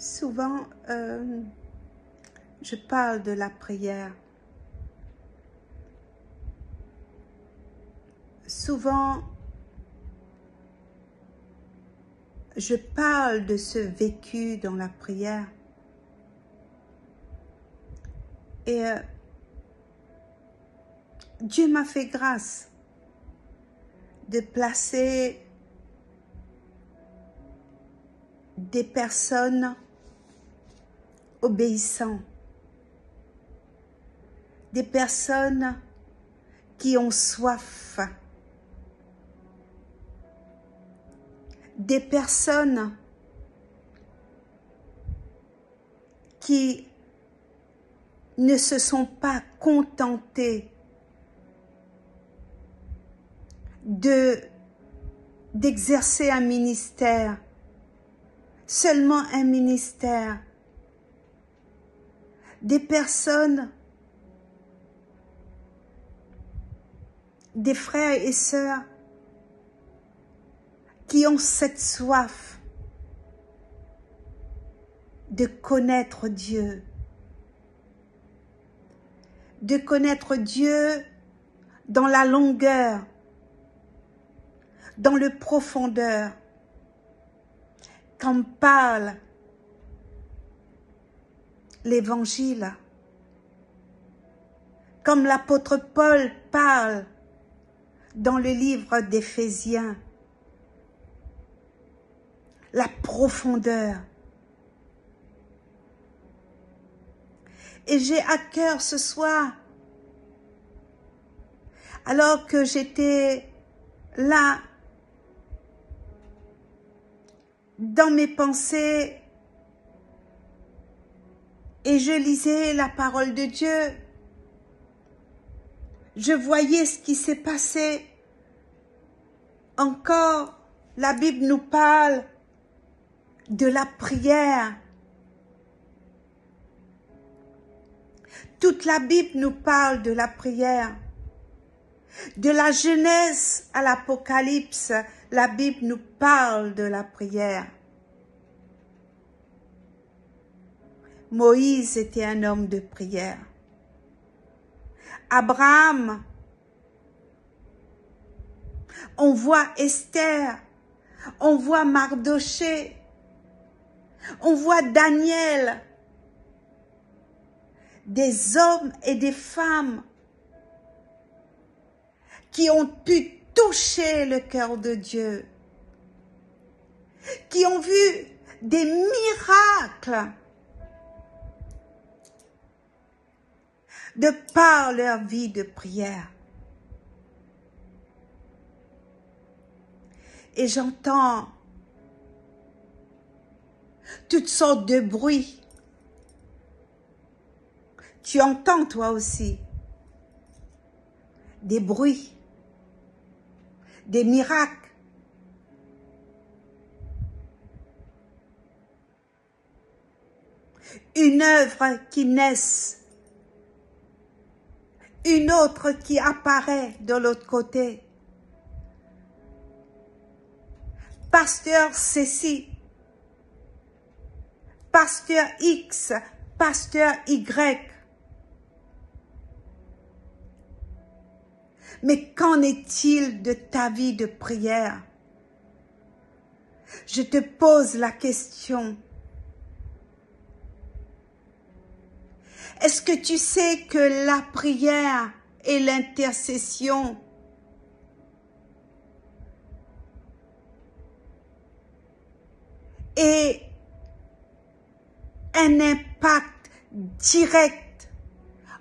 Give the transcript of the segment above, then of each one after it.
Souvent, je parle de la prière. Souvent, je parle de ce vécu dans la prière. Et Dieu m'a fait grâce de placer des personnes obéissantes, des personnes qui ont soif, des personnes qui ne se sont pas contentées d'exercer un ministère, seulement un ministère, des personnes, des frères et sœurs qui ont cette soif de connaître Dieu, dans la longueur, dans le profondeur, comme parle l'Évangile, comme l'apôtre Paul parle dans le livre d'Éphésiens, la profondeur. Et j'ai à cœur ce soir, alors que j'étais là, dans mes pensées, et je lisais la parole de Dieu, je voyais ce qui s'est passé. Encore, la Bible nous parle de la prière. Toute la Bible nous parle de la prière. De la Genèse à l'Apocalypse, la Bible nous parle de la prière. Moïse était un homme de prière. Abraham, on voit Esther, on voit Mardoché, on voit Daniel, des hommes et des femmes qui ont pu toucher le cœur de Dieu, qui ont vu des miracles de par leur vie de prière. Et j'entends toutes sortes de bruits. Tu entends toi aussi des bruits, des miracles. Une œuvre qui naît, une autre qui apparaît de l'autre côté. Pasteur ceci, pasteur X, pasteur Y. Mais qu'en est-il de ta vie de prière? Je te pose la question. Est-ce que tu sais que la prière et l'intercession est un impact direct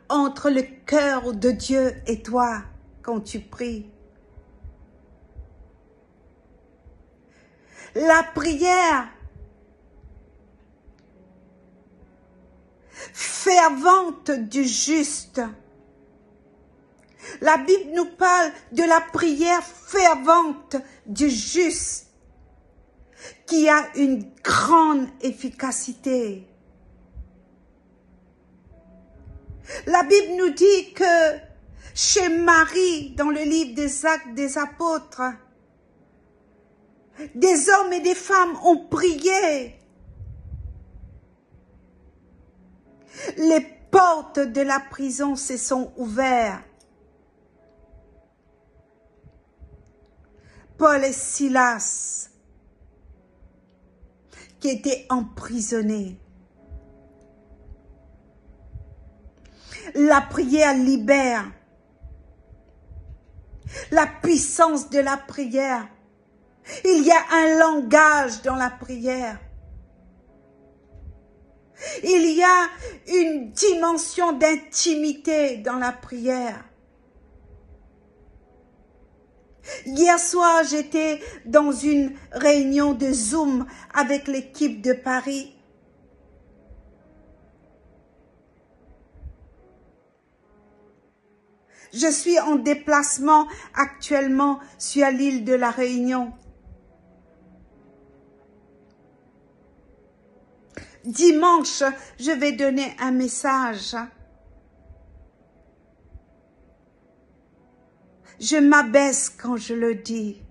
entre le cœur de Dieu et toi quand tu pries? La prière fervente du juste. La Bible nous parle de la prière fervente du juste qui a une grande efficacité. La Bible nous dit que chez Marie, dans le livre des Actes des Apôtres, des hommes et des femmes ont prié Les portes de la prison se sont ouvertes. Paul et Silas, qui étaient emprisonnés. La prière libère. La puissance de la prière. Il y a un langage dans la prière. Il y a une dimension d'intimité dans la prière. Hier soir, j'étais dans une réunion de Zoom avec l'équipe de Paris. Je suis en déplacement actuellement sur l'île de la Réunion. Dimanche, je vais donner un message. Je m'abaisse quand je le dis.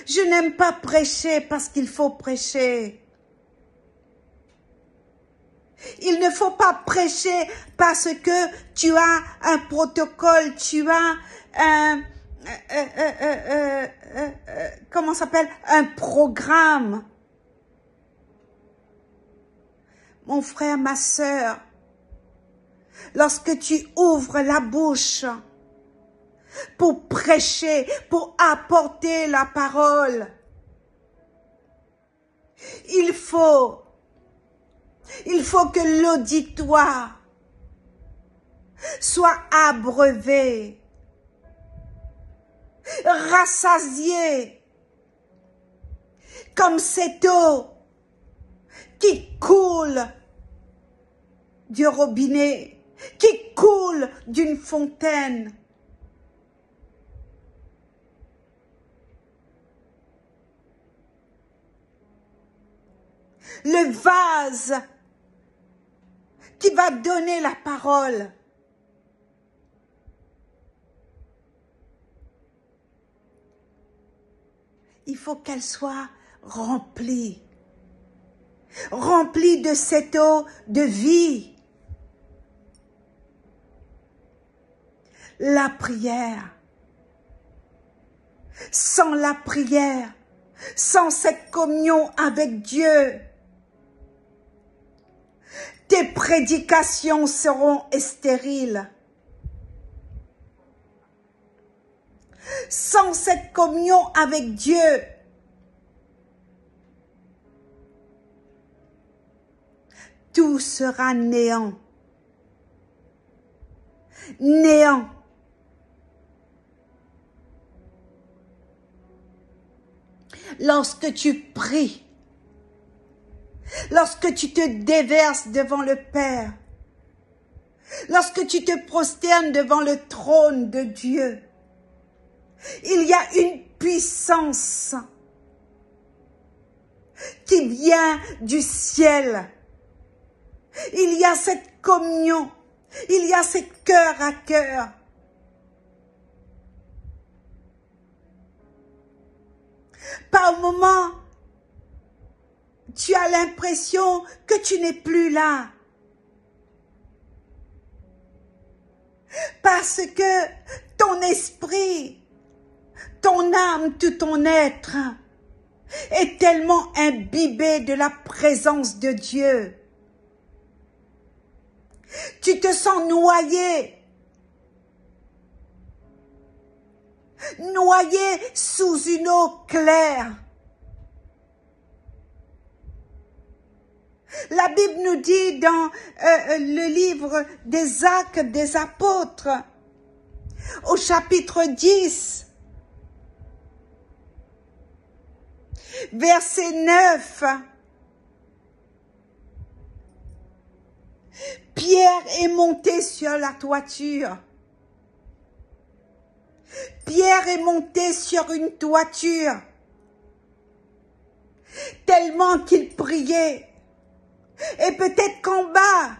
Je n'aime pas prêcher parce qu'il faut prêcher. Il ne faut pas prêcher parce que tu as un protocole, tu as un, comment ça s'appelle, un programme. Mon frère, ma sœur, lorsque tu ouvres la bouche pour prêcher, pour apporter la parole, il faut que l'auditoire soit abreuvé, rassasié, comme cette eau qui coule du robinet, qui coule d'une fontaine. Le vase qui va donner la parole. Il faut qu'elle soit remplie. Remplie de cette eau de vie. La prière. Sans la prière, sans cette communion avec Dieu, tes prédications seront stériles. Sans cette communion avec Dieu, tout sera néant. Néant. Lorsque tu pries, lorsque tu te déverses devant le Père, lorsque tu te prosternes devant le trône de Dieu, il y a une puissance qui vient du ciel. Il y a cette communion, il y a ce cœur à cœur. Par moments, tu as l'impression que tu n'es plus là. Parce que ton esprit, ton âme, tout ton être est tellement imbibé de la présence de Dieu. Tu te sens noyé. Noyé sous une eau claire. La Bible nous dit dans le livre des Actes des Apôtres, au chapitre 10, verset 9, Pierre est monté sur la toiture. Pierre est monté sur une toiture, tellement qu'il priait. Et peut-être qu'en bas,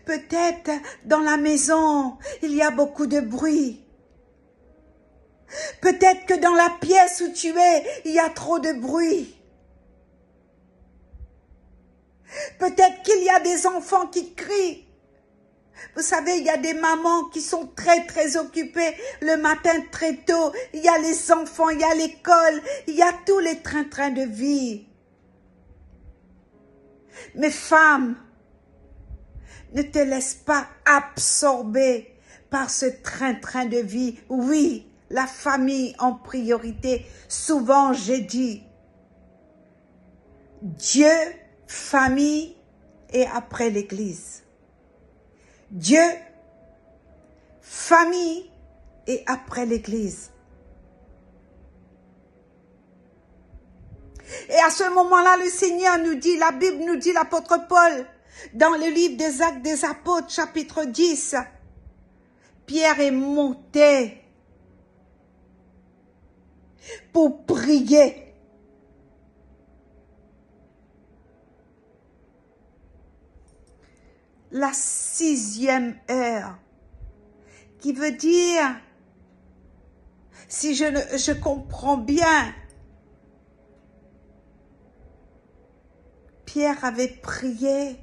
peut-être dans la maison, il y a beaucoup de bruit. Peut-être que dans la pièce où tu es, il y a trop de bruit. Peut-être qu'il y a des enfants qui crient. Vous savez, il y a des mamans qui sont très occupées le matin très tôt. Il y a les enfants, il y a l'école, il y a tous les train-train de vie. Mais femme, ne te laisse pas absorber par ce train-train de vie. Oui, la famille en priorité. Souvent, j'ai dit, Dieu, famille et après l'Église. Dieu, famille et après l'Église. Et à ce moment-là, le Seigneur nous dit, la Bible nous dit, l'apôtre Paul, dans le livre des Actes des Apôtres, chapitre 10, Pierre est monté pour prier. La 6e heure, qui veut dire, si je comprends bien, Pierre avait prié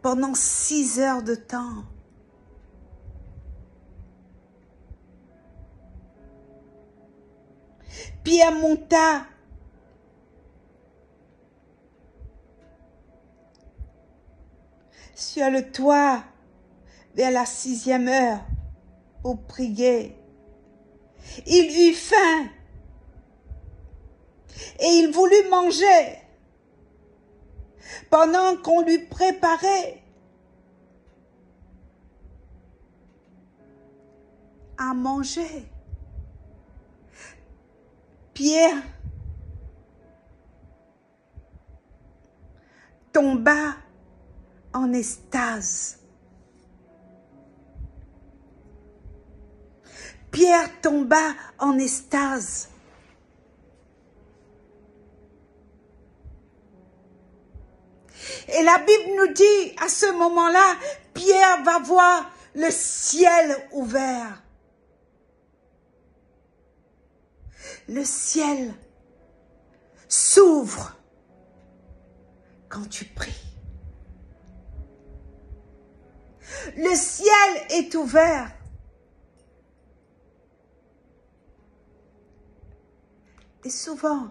pendant 6 heures de temps. Pierre monta sur le toit vers la 6e heure pour prier. Il eut faim et il voulut manger pendant qu'on lui préparait à manger. Pierre tomba en extase. Pierre tomba en extase. Et la Bible nous dit, à ce moment-là, Pierre va voir le ciel ouvert. Le ciel s'ouvre quand tu pries. Le ciel est ouvert. Et souvent,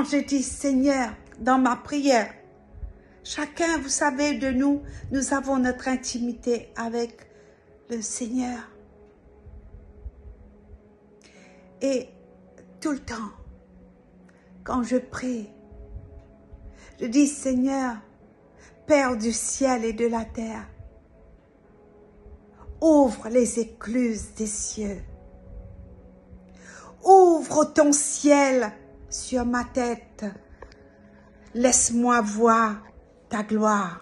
je dis, Seigneur, dans ma prière, chacun, vous savez, de nous, nous avons notre intimité avec le Seigneur. Et tout le temps, quand je prie, je dis, Seigneur, Père du ciel et de la terre, ouvre les écluses des cieux. Ouvre ton ciel sur ma tête. Laisse-moi voir ta gloire.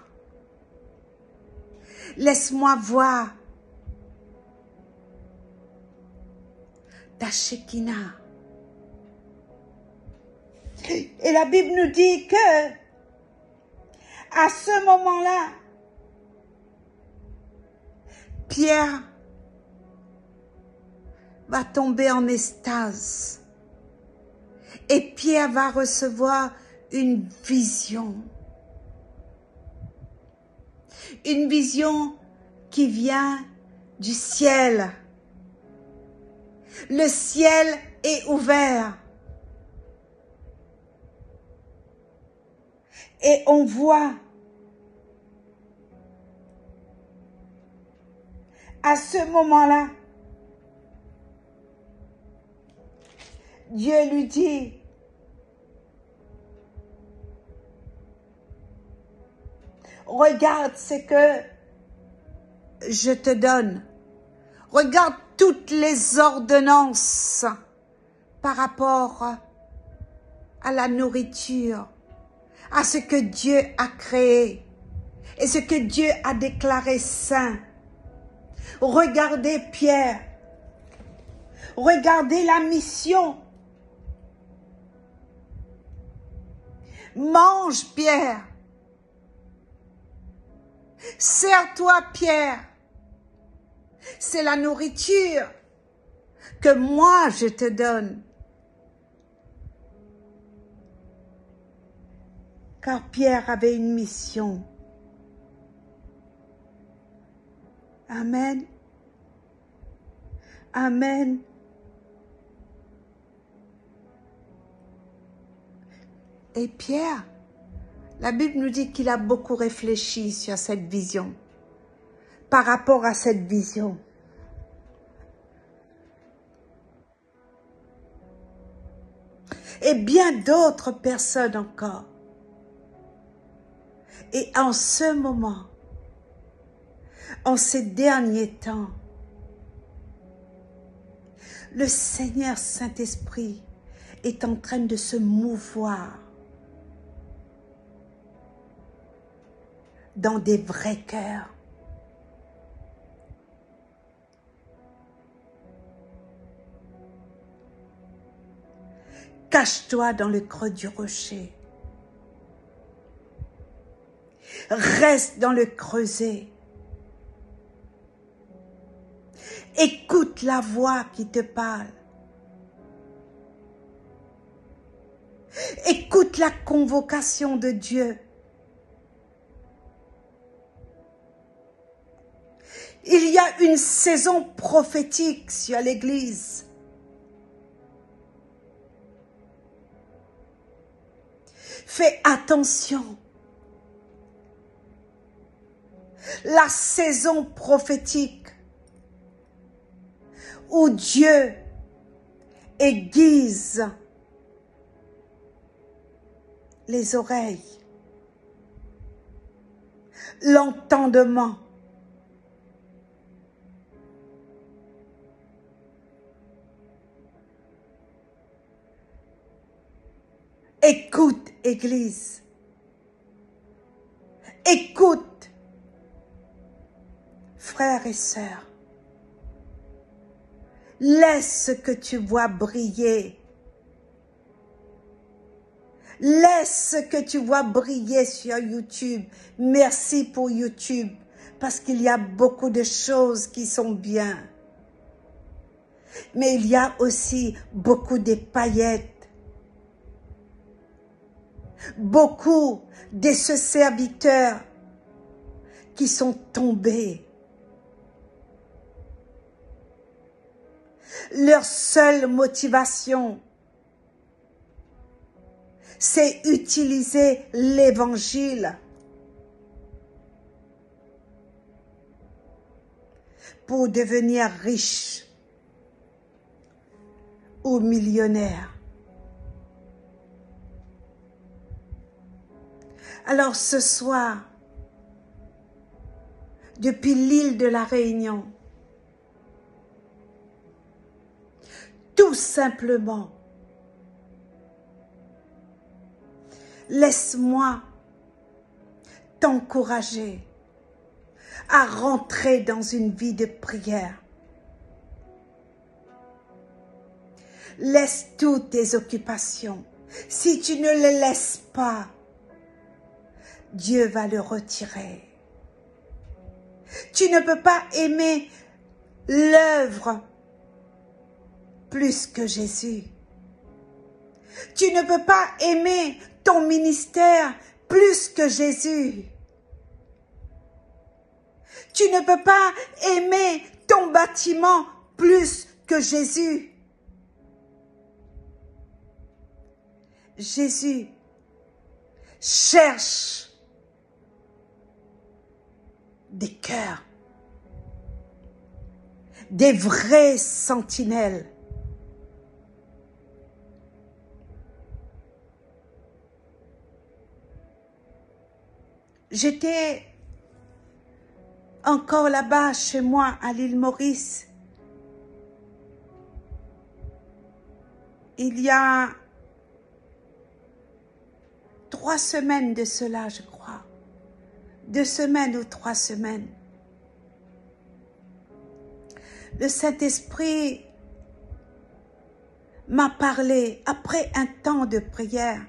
Laisse-moi voir ta Shekinah. Et la Bible nous dit que à ce moment-là, Pierre va tomber en extase. Et Pierre va recevoir une vision. Une vision qui vient du ciel. Le ciel est ouvert. Et on voit à ce moment-là, Dieu lui dit, regarde ce que je te donne. Regarde toutes les ordonnances par rapport à la nourriture, à ce que Dieu a créé et ce que Dieu a déclaré saint. Regardez Pierre, regardez la mission. Mange Pierre, sers-toi Pierre, c'est la nourriture que moi je te donne. car Pierre avait une mission. Amen. Amen. Et Pierre, la Bible nous dit qu'il a beaucoup réfléchi sur cette vision, par rapport à cette vision. Et bien d'autres personnes encore. Et en ce moment, en ces derniers temps, le Seigneur Saint-Esprit est en train de se mouvoir dans des vrais cœurs. Cache-toi dans le creux du rocher. Reste dans le creuset. Écoute la voix qui te parle. Écoute la convocation de Dieu. Il y a une saison prophétique sur l'Église. Fais attention. La saison prophétique où Dieu aiguise les oreilles, l'entendement. Écoute, Église. Écoute, frères et sœurs. Laisse ce que tu vois briller. Laisse ce que tu vois briller sur YouTube. Merci pour YouTube, parce qu'il y a beaucoup de choses qui sont bien. Mais il y a aussi beaucoup de paillettes. Beaucoup de ce serviteurs qui sont tombés. Leur seule motivation, c'est utiliser l'évangile pour devenir riche ou millionnaire. Alors ce soir, depuis l'île de la Réunion, tout simplement, laisse-moi t'encourager à rentrer dans une vie de prière. Laisse toutes tes occupations. Si tu ne les laisses pas, Dieu va le retirer. Tu ne peux pas aimer l'œuvre plus que Jésus. Tu ne peux pas aimer ton ministère plus que Jésus. Tu ne peux pas aimer ton bâtiment plus que Jésus. Jésus cherche des cœurs, des vrais sentinelles. J'étais encore là-bas chez moi à l'île Maurice. Il y a 3 semaines de cela, je crois. 2 semaines ou 3 semaines. Le Saint-Esprit m'a parlé après un temps de prière.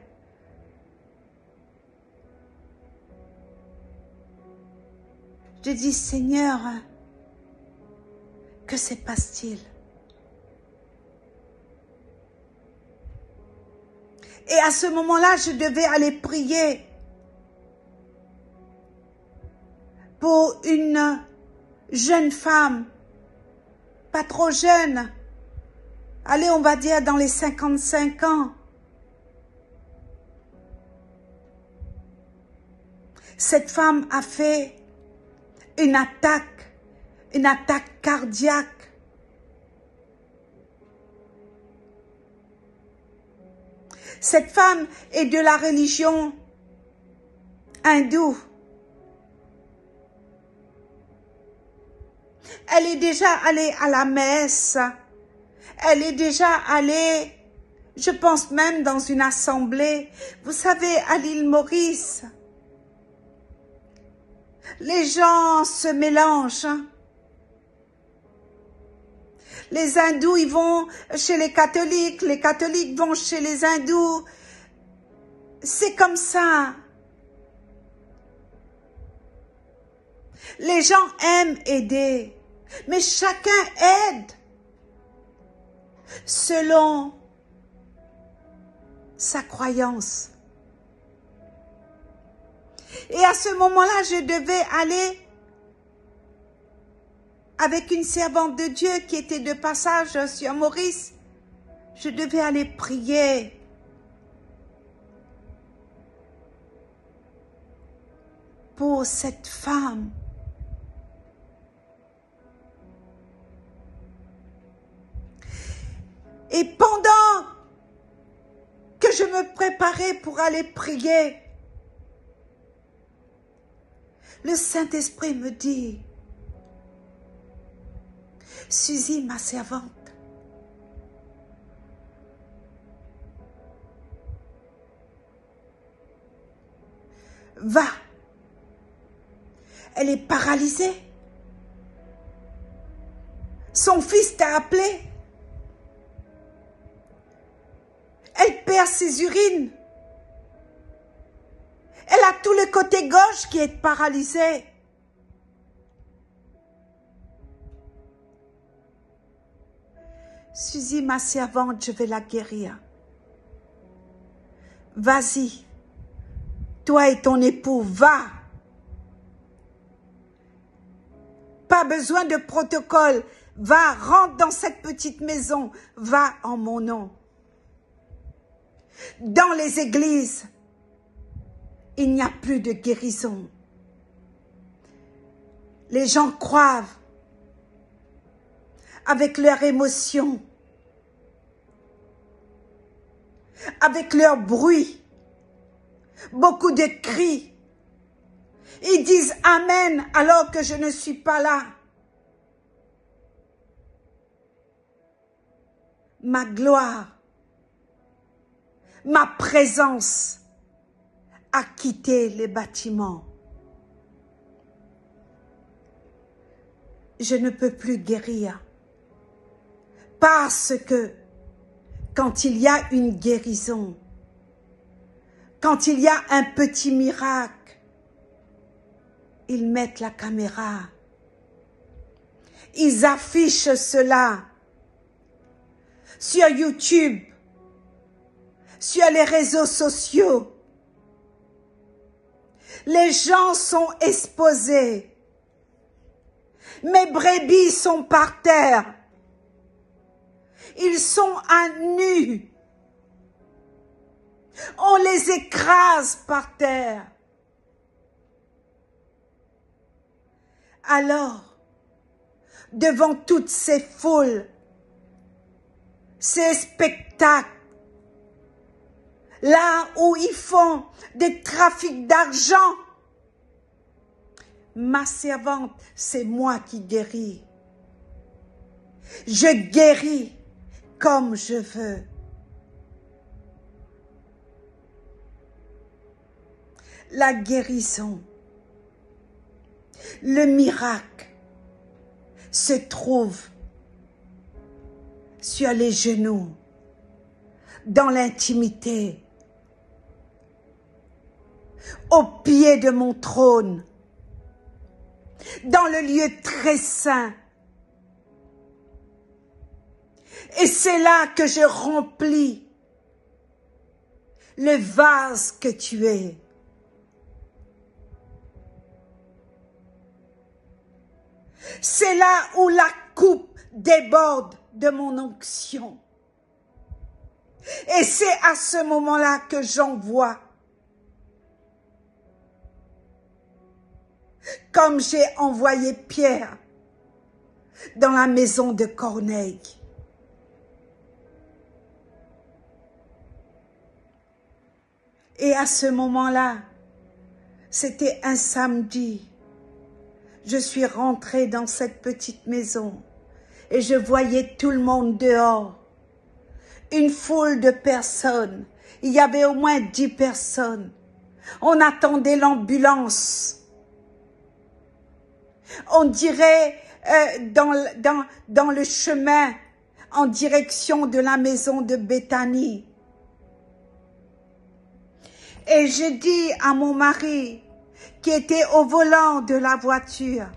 Je dis, Seigneur, que se passe-t-il? Et à ce moment-là, je devais aller prier pour une jeune femme, pas trop jeune, allez, on va dire dans les 55 ans. Cette femme a fait une attaque cardiaque. Cette femme est de la religion hindoue. Elle est déjà allée à la messe. Elle est déjà allée, je pense même dans une assemblée. Vous savez, à l'île Maurice, les gens se mélangent. Les hindous, ils vont chez les catholiques vont chez les hindous. C'est comme ça. Les gens aiment aider, mais chacun aide selon sa croyance. Et à ce moment-là, je devais aller avec une servante de Dieu qui était de passage sur Maurice. Je devais aller prier. Pour cette femme. Et pendant que je me préparais pour aller prier, le Saint-Esprit me dit, Suzy, ma servante, va. Elle est paralysée. Son fils t'a appelé. Elle perd ses urines. Elle a tout le côté gauche qui est paralysé. Suzy, ma servante, je vais la guérir. Vas-y, toi et ton époux, va. Pas besoin de protocole. Va, rentre dans cette petite maison. Va en mon nom. Dans les églises, il n'y a plus de guérison. Les gens croient avec leurs émotions, avec leur bruit, beaucoup de cris. Ils disent Amen alors que je ne suis pas là. Ma gloire, ma présence a quitté les bâtiments. Je ne peux plus guérir parce que quand il y a une guérison, quand il y a un petit miracle, ils mettent la caméra. Ils affichent cela sur YouTube, sur les réseaux sociaux. Les gens sont exposés. Mes brebis sont par terre. Ils sont à nu. On les écrase par terre. Alors, devant toutes ces foules, ces spectacles, là où ils font des trafics d'argent, ma servante, c'est moi qui guéris. Je guéris comme je veux. La guérison, le miracle se trouve sur les genoux, dans l'intimité, au pied de mon trône, dans le lieu très saint. Et c'est là que je remplis le vase que tu es. C'est là où la coupe déborde de mon onction. Et c'est à ce moment-là que j'envoie, comme j'ai envoyé Pierre dans la maison de Corneille. Et à ce moment-là, c'était un samedi. Je suis rentrée dans cette petite maison et je voyais tout le monde dehors. Une foule de personnes. Il y avait au moins 10 personnes. On attendait l'ambulance. On dirait dans le chemin en direction de la maison de Béthanie. Et je dis à mon mari qui était au volant de la voiture,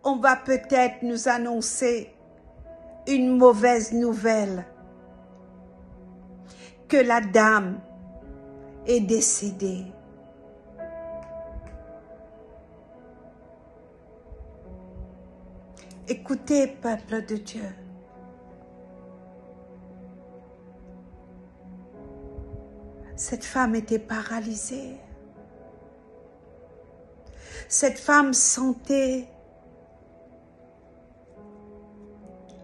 on va peut-être nous annoncer une mauvaise nouvelle, que la dame est décédée. Écoutez, peuple de Dieu. Cette femme était paralysée. Cette femme sentait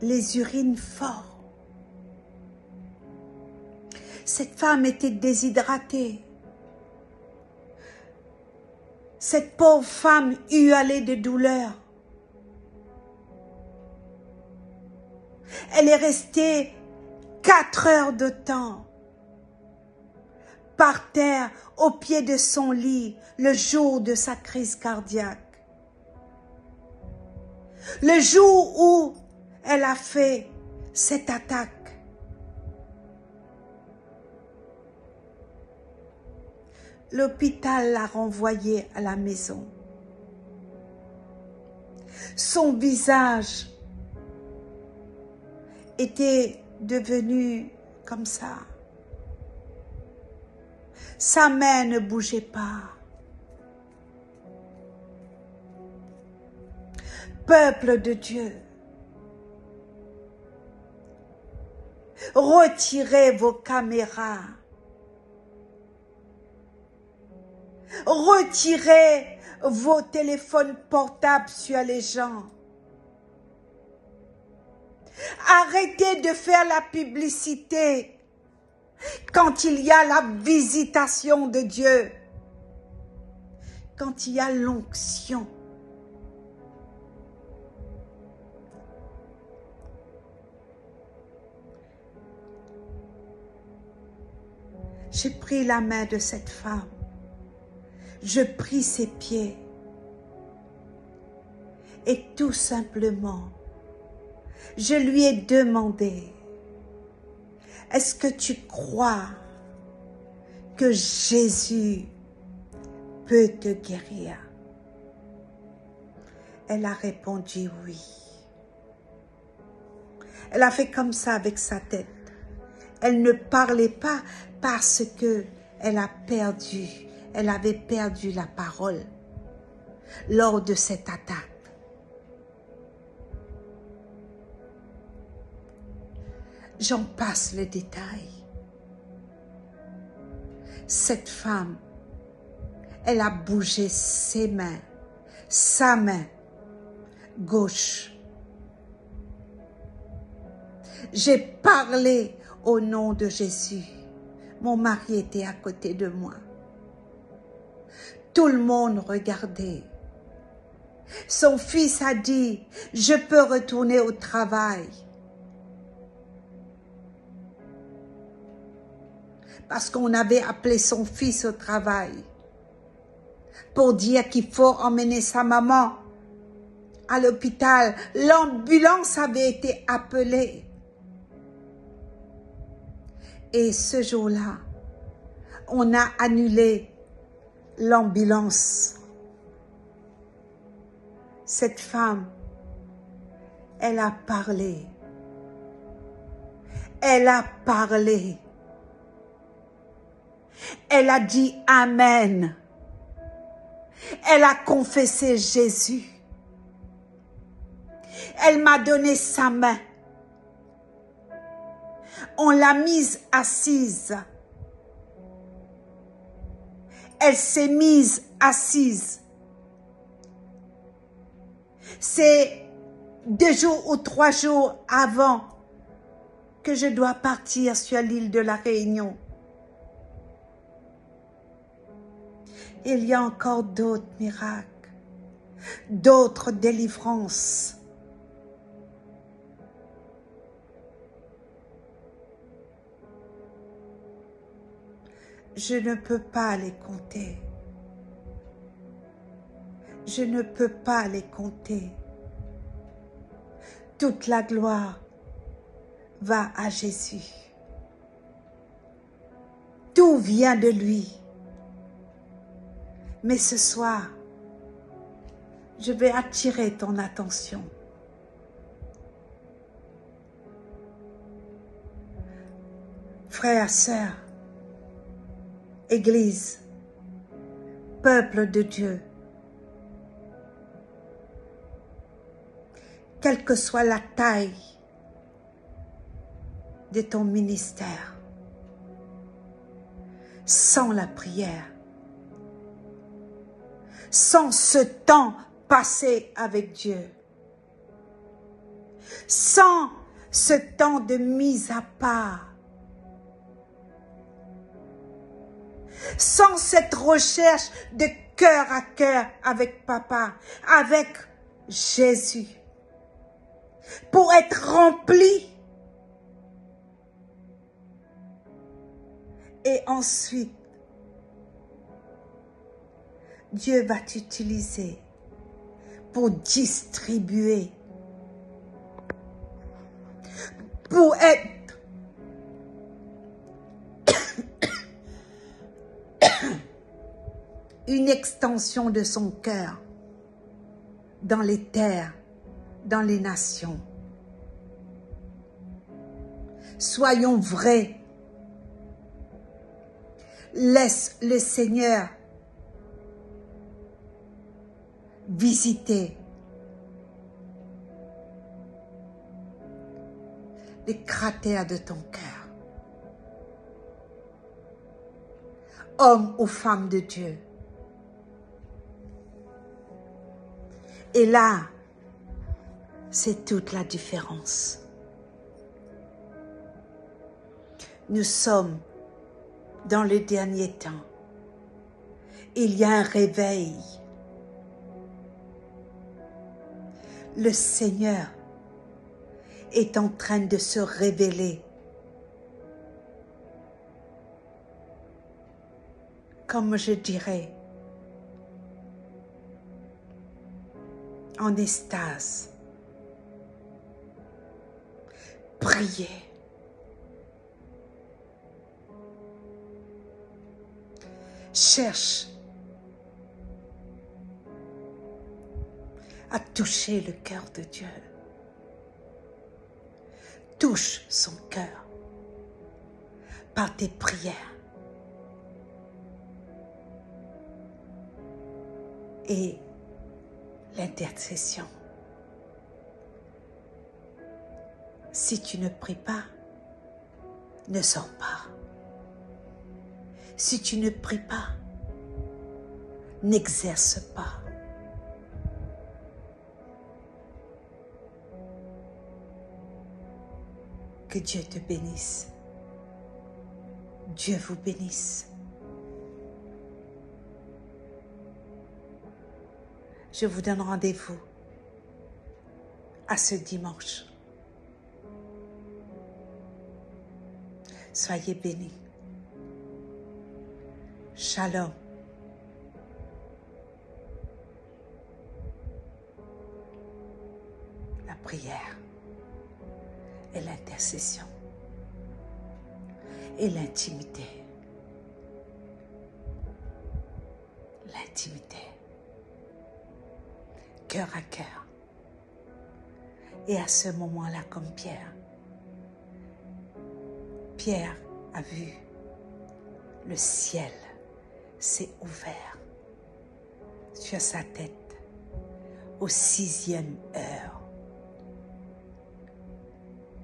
les urines forts. Cette femme était déshydratée. Cette pauvre femme hurlait de douleur. Elle est restée 4 heures de temps par terre au pied de son lit le jour de sa crise cardiaque. Le jour où elle a fait cette attaque. L'hôpital l'a renvoyée à la maison. Son visage était devenu comme ça. Sa main ne bougeait pas. Peuple de Dieu, retirez vos caméras. Retirez vos téléphones portables sur les gens. Arrêtez de faire la publicité quand il y a la visitation de Dieu, quand il y a l'onction. J'ai pris la main de cette femme, je pris ses pieds et tout simplement, je lui ai demandé, est-ce que tu crois que Jésus peut te guérir? Elle a répondu oui. Elle a fait comme ça avec sa tête. Elle ne parlait pas parce que elle avait perdu la parole lors de cette attaque. J'en passe le détail. Cette femme, elle a bougé ses mains, sa main gauche. J'ai parlé au nom de Jésus. Mon mari était à côté de moi. Tout le monde regardait. Son fils a dit, je peux retourner au travail. Parce qu'on avait appelé son fils au travail pour dire qu'il faut emmener sa maman à l'hôpital. L'ambulance avait été appelée. Et ce jour-là, on a annulé l'ambulance. Cette femme, elle a parlé. Elle a parlé. Elle a dit Amen. Elle a confessé Jésus. Elle m'a donné sa main. On l'a mise assise. Elle s'est mise assise. C'est 2 jours ou 3 jours avant que je dois partir sur l'île de la Réunion. Il y a encore d'autres miracles, d'autres délivrances. Je ne peux pas les compter. Je ne peux pas les compter. Toute la gloire va à Jésus. Tout vient de lui. Mais ce soir, je vais attirer ton attention. Frères, sœurs, Église, peuple de Dieu, quelle que soit la taille de ton ministère, sans la prière, sans ce temps passé avec Dieu, sans ce temps de mise à part, sans cette recherche de cœur à cœur avec Papa, avec Jésus, pour être rempli. Et ensuite, Dieu va t'utiliser pour distribuer, pour être une extension de son cœur dans les terres, dans les nations. Soyons vrais. Laisse le Seigneur visiter les cratères de ton cœur. Homme ou femme de Dieu. Et là, c'est toute la différence. Nous sommes dans le dernier temps. Il y a un réveil. Le Seigneur est en train de se révéler. Comme je dirais, en extase. Priez. Cherche à toucher le cœur de Dieu. Touche son cœur par tes prières. Et l'intercession. Si tu ne pries pas, ne sors pas. Si tu ne pries pas, n'exerce pas. Que Dieu te bénisse. Dieu vous bénisse. Je vous donne rendez-vous à ce dimanche. Soyez bénis. Shalom. La prière et l'intercession et l'intimité. L'intimité. Cœur à cœur. Et à ce moment-là, comme Pierre a vu le ciel s'est ouvert sur sa tête au 6e heure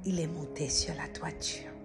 il est monté sur la toiture.